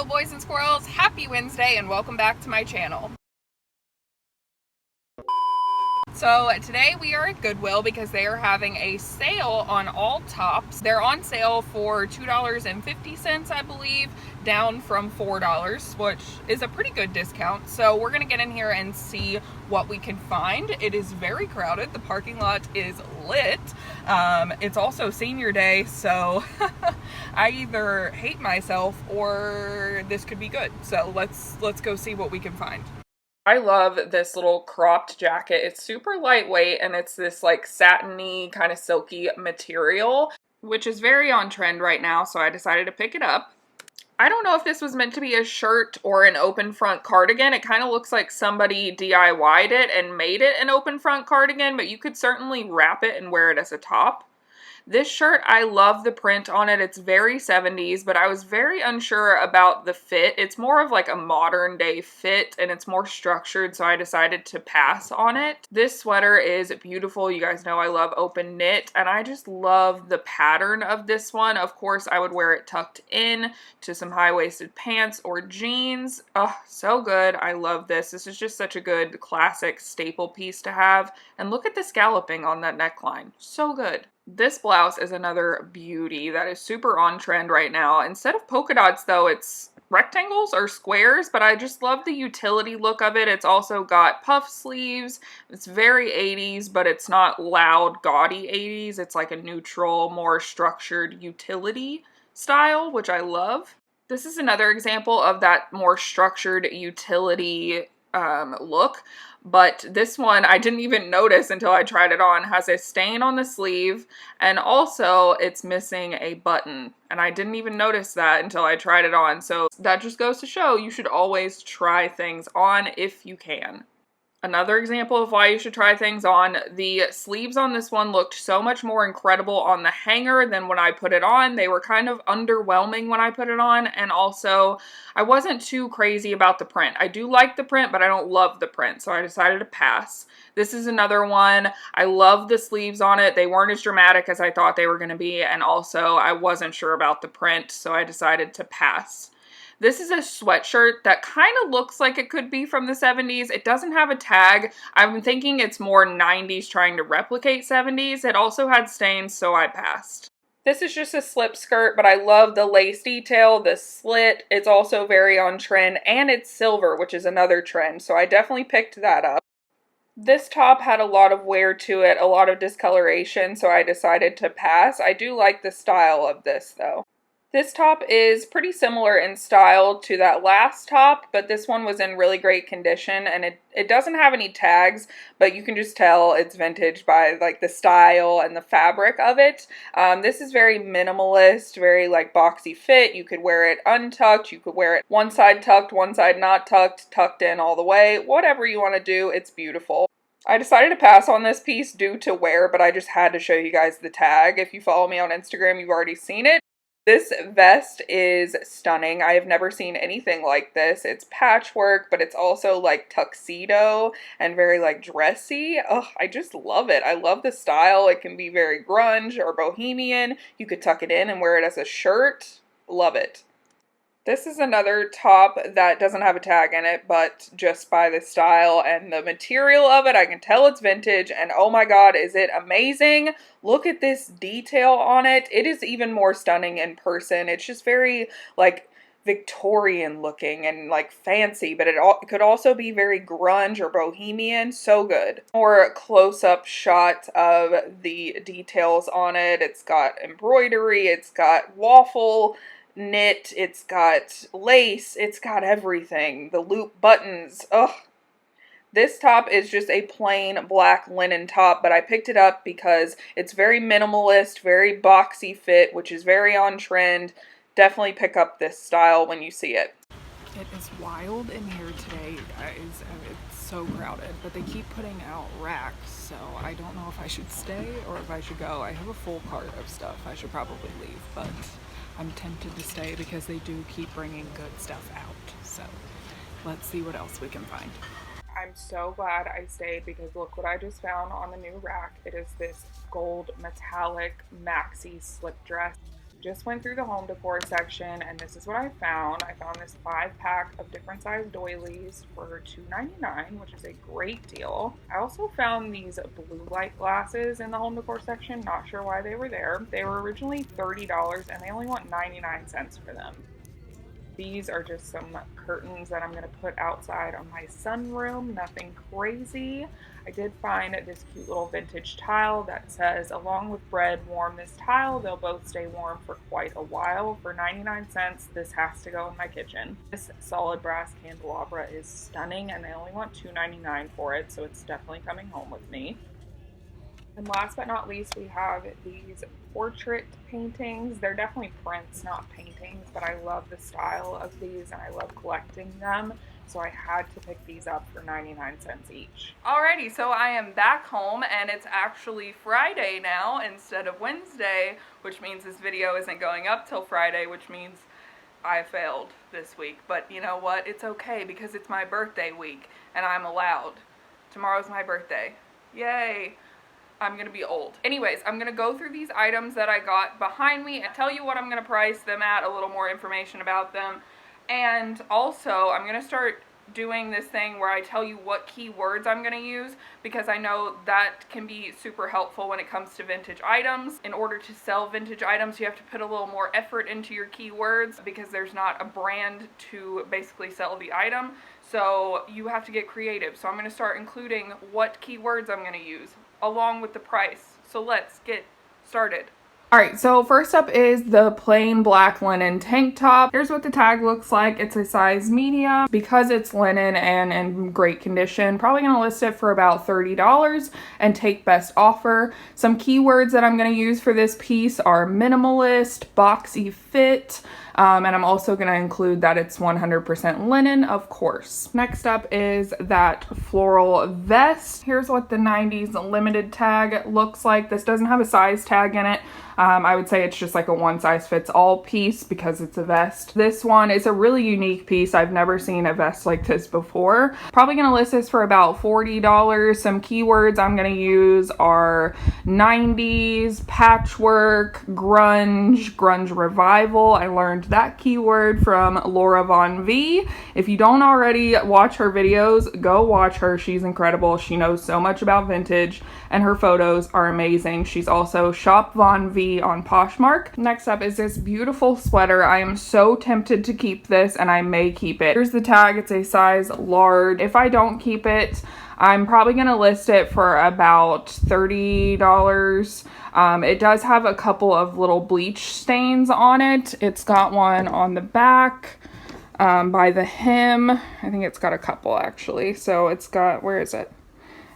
boys and squirrels, happy Wednesday and welcome back to my channel. So today we are at Goodwill because they are having a sale on all tops. They're on sale for $2.50, I believe, down from $4, which is a pretty good discount. So we're gonna get in here and see what we can find. It is very crowded. The parking lot is lit. It's also senior day, so I either hate myself or this could be good. So let's go see what we can find. I love this little cropped jacket. It's super lightweight and it's this like satiny kind of silky material, which is very on trend right now, so I decided to pick it up. I don't know if this was meant to be a shirt or an open front cardigan. It kind of looks like somebody DIY'd it and made it an open front cardigan, but you could certainly wrap it and wear it as a top. This shirt, I love the print on it. It's very 70s, but I was very unsure about the fit. It's more of like a modern day fit and it's more structured, so I decided to pass on it. This sweater is beautiful. You guys know I love open knit and I just love the pattern of this one. Of course, I would wear it tucked in to some high-waisted pants or jeans. Oh, so good. I love this. This is just such a good classic staple piece to have. And look at the scalloping on that neckline. So good. This blouse is another beauty that is super on trend right now. Instead of polka dots though, it's rectangles or squares, but I just love the utility look of it. It's also got puff sleeves. It's very 80s, but it's not loud, gaudy 80s. It's like a neutral, more structured utility style, which I love. This is another example of that more structured utility look. But this one, I didn't even notice until I tried it on, has a stain on the sleeve, and also it's missing a button. And I didn't even notice that until I tried it on. So that just goes to show you should always try things on if you can. Another example of why you should try things on, the sleeves on this one looked so much more incredible on the hanger than when I put it on. They were kind of underwhelming when I put it on, and also I wasn't too crazy about the print. I do like the print, but I don't love the print, so I decided to pass. This is another one. I love the sleeves on it. They weren't as dramatic as I thought they were going to be, and also I wasn't sure about the print, so I decided to pass. This is a sweatshirt that kind of looks like it could be from the 70s. It doesn't have a tag. I'm thinking it's more 90s trying to replicate 70s. It also had stains, so I passed. This is just a slip skirt, but I love the lace detail, the slit. It's also very on trend, and it's silver, which is another trend, so I definitely picked that up. This top had a lot of wear to it, a lot of discoloration, so I decided to pass. I do like the style of this, though. This top is pretty similar in style to that last top, but this one was in really great condition, and it doesn't have any tags, but you can just tell it's vintage by like the style and the fabric of it. This is very minimalist, very like boxy fit. You could wear it untucked, you could wear it one side tucked, one side not tucked, tucked in all the way, whatever you want to do, it's beautiful. I decided to pass on this piece due to wear, but I just had to show you guys the tag. If you follow me on Instagram, you've already seen it. This vest is stunning. I have never seen anything like this. It's patchwork, but it's also like tuxedo and very like dressy. Oh, I just love it. I love the style. It can be very grunge or bohemian. You could tuck it in and wear it as a shirt. Love it. This is another top that doesn't have a tag in it, but just by the style and the material of it, I can tell it's vintage, and oh my god, is it amazing. Look at this detail on it. It is even more stunning in person. It's just very, like, Victorian looking and, like, fancy, but it could also be very grunge or bohemian. So good. More close-up shot of the details on it. It's got embroidery, it's got waffle knit, it's got lace, it's got everything. The loop buttons, ugh. This top is just a plain black linen top, but I picked it up because it's very minimalist, very boxy fit, which is very on trend. Definitely pick up this style when you see it. It is wild in here today, you guys, and it's so crowded, but they keep putting out racks, so I don't know if I should stay or if I should go. I have a full cart of stuff. I should probably leave, but I'm tempted to stay because they do keep bringing good stuff out. So let's see what else we can find. I'm so glad I stayed because look what I just found on the new rack. It is this gold metallic maxi slip dress. Just went through the home decor section, and this is what I found. I found this 5-pack of different size doilies for $2.99, which is a great deal. I also found these blue light glasses in the home decor section. Not sure why they were there. They were originally $30, and they only want 99 cents for them. These are just some curtains that I'm going to put outside on my sunroom. Nothing crazy. I did find this cute little vintage tile that says, along with bread, warm this tile. They'll both stay warm for quite a while. For 99 cents, this has to go in my kitchen. This solid brass candelabra is stunning, and they only want $2.99 for it, so it's definitely coming home with me. And last but not least, we have these portrait paintings. They're definitely prints, not paintings, but I love the style of these and I love collecting them. So I had to pick these up for 99 cents each. Alrighty, so I am back home and it's actually Friday now instead of Wednesday, which means this video isn't going up till Friday, which means I failed this week. But you know what? It's okay because it's my birthday week and I'm allowed. Tomorrow's my birthday. Yay! I'm gonna be old. Anyways, I'm gonna go through these items that I got behind me and tell you what I'm gonna price them at, a little more information about them. And also, I'm gonna start doing this thing where I tell you what keywords I'm gonna use, because I know that can be super helpful when it comes to vintage items. In order to sell vintage items, you have to put a little more effort into your keywords because there's not a brand to basically sell the item. So you have to get creative. So I'm gonna start including what keywords I'm gonna use along with the price. So let's get started. Alright, so first up is the plain black linen tank top. Here's what the tag looks like. It's a size medium. Because it's linen and in great condition, probably going to list it for about $30 and take best offer. Some keywords that I'm going to use for this piece are minimalist, boxy fit, and I'm also going to include that it's 100% linen, of course. Next up is that floral vest. Here's what the 90s limited tag looks like. This doesn't have a size tag in it. I would say it's just like a one-size-fits-all piece because it's a vest. This one is a really unique piece. I've never seen a vest like this before. Probably going to list this for about $40. Some keywords I'm going to use are 90s, patchwork, grunge revival. I learned that keyword from Laura Von V. If you don't already watch her videos, go watch her. She's incredible. She knows so much about vintage and her photos are amazing. She's also Shop Von V on Poshmark. Next up is this beautiful sweater. I am so tempted to keep this and I may keep it. Here's the tag. It's a size large. If I don't keep it, I'm probably going to list it for about $30. It does have a couple of little bleach stains on it. It's got one on the back by the hem. I think it's got a couple actually. So it's got, where is it?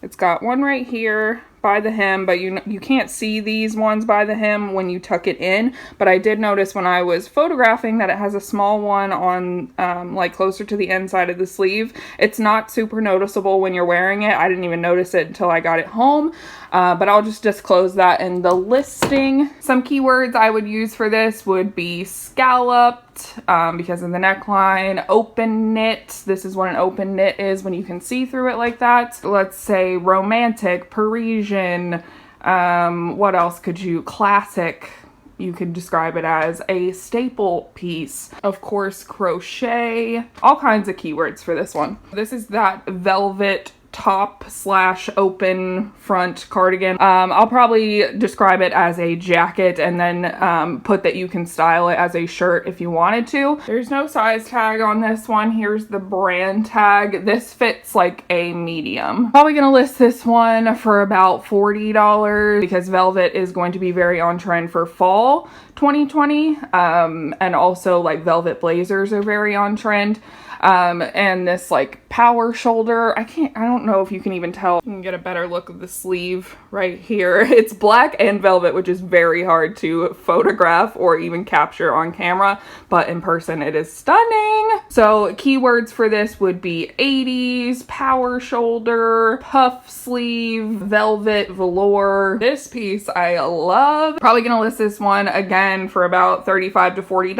It's got one right here by the hem, but you can't see these ones by the hem when you tuck it in. But I did notice when I was photographing that it has a small one on like closer to the inside of the sleeve. It's not super noticeable when you're wearing it. I didn't even notice it until I got it home. But I'll just disclose that in the listing. Some keywords I would use for this would be scalloped because of the neckline, open knit. This is what an open knit is when you can see through it like that. Let's say romantic, Parisian, what else could you, classic. You could describe it as a staple piece. Of course, crochet, all kinds of keywords for this one. This is that velvet top / open front cardigan. I'll probably describe it as a jacket and then put that you can style it as a shirt if you wanted to. There's no size tag on this one. Here's the brand tag. This fits like a medium. Probably gonna list this one for about $40 because velvet is going to be very on trend for fall 2020. And also like velvet blazers are very on trend. And this like power shoulder, I don't know if you can even tell. You can get a better look of the sleeve right here. It's black and velvet, which is very hard to photograph or even capture on camera, but in person it is stunning. So keywords for this would be 80s, power shoulder, puff sleeve, velvet, velour. This piece I love. Probably gonna list this one again for about $35 to $40.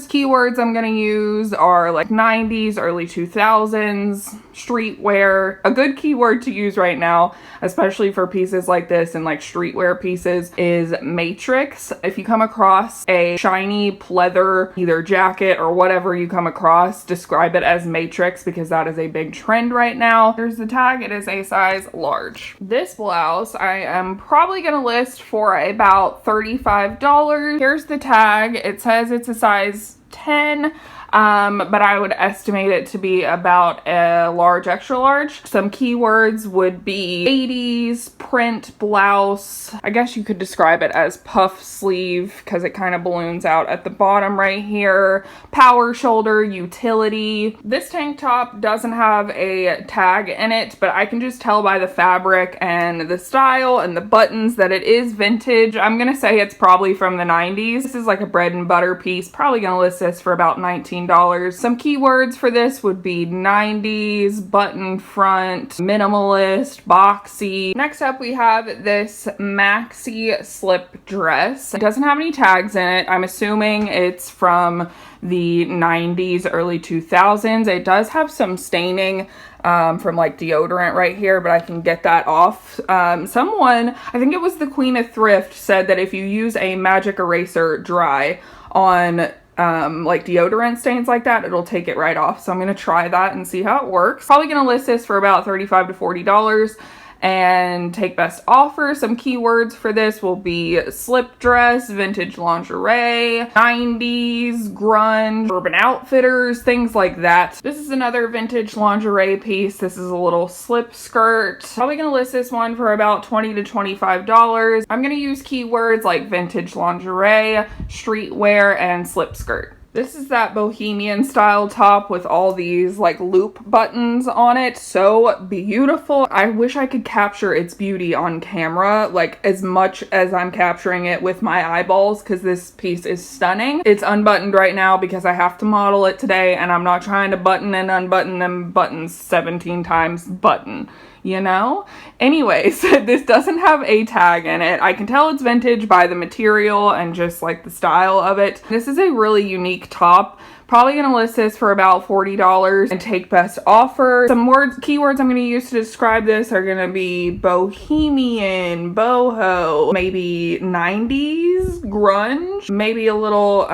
Keywords I'm gonna use are like 90s, early 2000s, streetwear. A good keyword to use right now, especially for pieces like this and like streetwear pieces, is matrix. If you come across a shiny pleather, either jacket or whatever you come across, describe it as matrix because that is a big trend right now. Here's the tag. It is a size large. This blouse I am probably gonna list for about $35. Here's the tag. It says it's a size 10. But I would estimate it to be about a large, extra large. Some keywords would be 80s, print, blouse. I guess you could describe it as puff sleeve because it kind of balloons out at the bottom right here. Power shoulder, utility. This tank top doesn't have a tag in it, but I can just tell by the fabric and the style and the buttons that it is vintage. I'm gonna say it's probably from the 90s. This is like a bread and butter piece. Probably gonna list this for about $19. Some keywords for this would be 90s, button front, minimalist, boxy. Next up we have this maxi slip dress. It doesn't have any tags in it. I'm assuming it's from the 90s, early 2000s. It does have some staining from like deodorant right here, but I can get that off. Someone, I think it was the Queen of Thrift, said that if you use a magic eraser dry on like deodorant stains like that, it'll take it right off. So I'm gonna try that and see how it works. Probably gonna list this for about $35 to $40 and take best offer. Some keywords for this will be slip dress, vintage lingerie, 90s, grunge, Urban Outfitters, things like that. This is another vintage lingerie piece. This is a little slip skirt. Probably gonna list this one for about $20 to $25. I'm gonna use keywords like vintage lingerie, streetwear, and slip skirt. This is that bohemian style top with all these like loop buttons on it. So beautiful. I wish I could capture its beauty on camera like as much as I'm capturing it with my eyeballs because this piece is stunning. It's unbuttoned right now because I have to model it today and I'm not trying to button and unbutton them buttons 17 times. Button, you know? Anyways, this doesn't have a tag in it. I can tell it's vintage by the material and just like the style of it. This is a really unique top. Probably gonna list this for about $40 and take best offer. Some keywords I'm gonna use to describe this are gonna be bohemian, boho, maybe 90s, grunge, maybe a little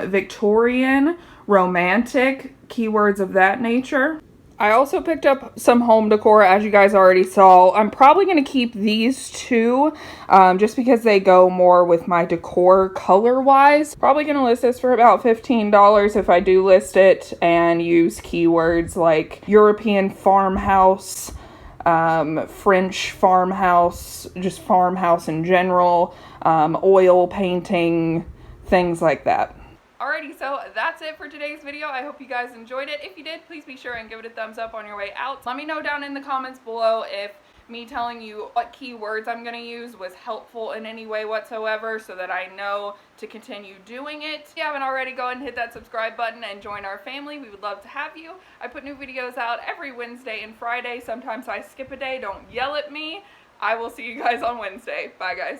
Victorian, romantic, keywords of that nature. I also picked up some home decor, as you guys already saw. I'm probably going to keep these two just because they go more with my decor color-wise. Probably going to list this for about $15 if I do list it and use keywords like European farmhouse, French farmhouse, just farmhouse in general, oil painting, things like that. Alrighty, so that's it for today's video. I hope you guys enjoyed it. If you did, please be sure and give it a thumbs up on your way out. Let me know down in the comments below if me telling you what keywords I'm going to use was helpful in any way whatsoever so that I know to continue doing it. If you haven't already, go ahead and hit that subscribe button and join our family. We would love to have you. I put new videos out every Wednesday and Friday. Sometimes I skip a day. Don't yell at me. I will see you guys on Wednesday. Bye, guys.